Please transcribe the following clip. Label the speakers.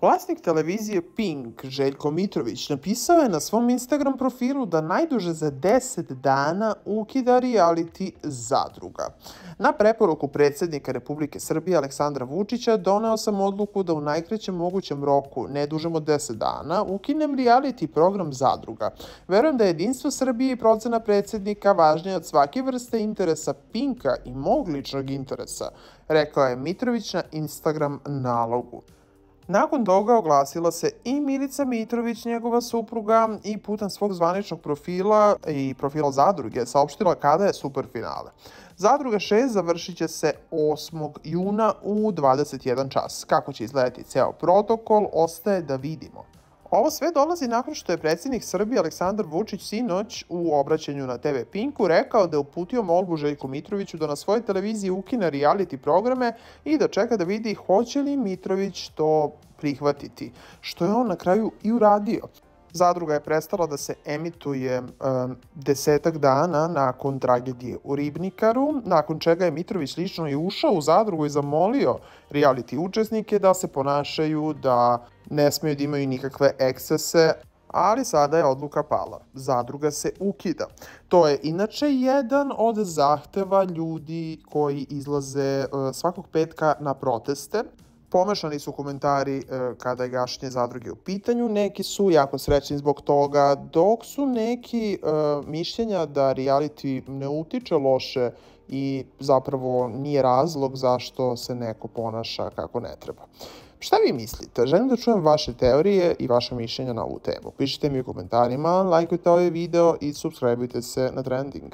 Speaker 1: Vlasnik televizije Pink, Željko Mitrović, napisao je na svom Instagram profilu da najduže za 10 dana ukida reality Zadruga. Na preporuku predsjednika Republike Srbije Aleksandra Vučića doneo sam odluku da u najkraćem mogućem roku, ne dužem od 10 dana, ukinem reality program Zadruga. Verujem da je jedinstvo Srbije i procena predsjednika važnije od svake vrste interesa Pinka i mog ličnog interesa, rekao je Mitrović na Instagram nalogu. Nakon toga oglasila se i Milica Mitrović, njegova supruga, i putem svog zvaničnog profila i profila Zadruge saopštila kada je superfinale. Zadruga 6 završit će se 8. juna u 21 čas. Kako će izgledati ceo protokol, ostaje da vidimo. Ovo sve dolazi nakon što je predsjednik Srbije Aleksandar Vučić sinoć u obraćanju na TV Pinku rekao da je uputio molbu Željku Mitroviću da na svojoj televiziji ukine reality programe i da čeka da vidi hoće li Mitrović to prihvatiti, što je on na kraju i uradio. Zadruga je prestala da se emituje 10 dana nakon tragedije u Ribnikaru, nakon čega je Mitrović lično i ušao u Zadrugu i zamolio reality učesnike da se ponašaju, da ne smeju da imaju nikakve ekscese, ali sada je odluka pala. Zadruga se ukida. To je inače jedan od zahteva ljudi koji izlaze svakog petka na proteste. Pomešani su komentari kada je gašenje Zadruge u pitanju. Neki su jako srećni zbog toga, dok su neki mišljenja da reality ne utiče loše i zapravo nije razlog zašto se neko ponaša kako ne treba. Šta vi mislite? Želim da čujem vaše teorije i vaše mišljenja na ovu temu. Pišite mi u komentarima, lajkujte ovaj video i subscribeujte se na Trending.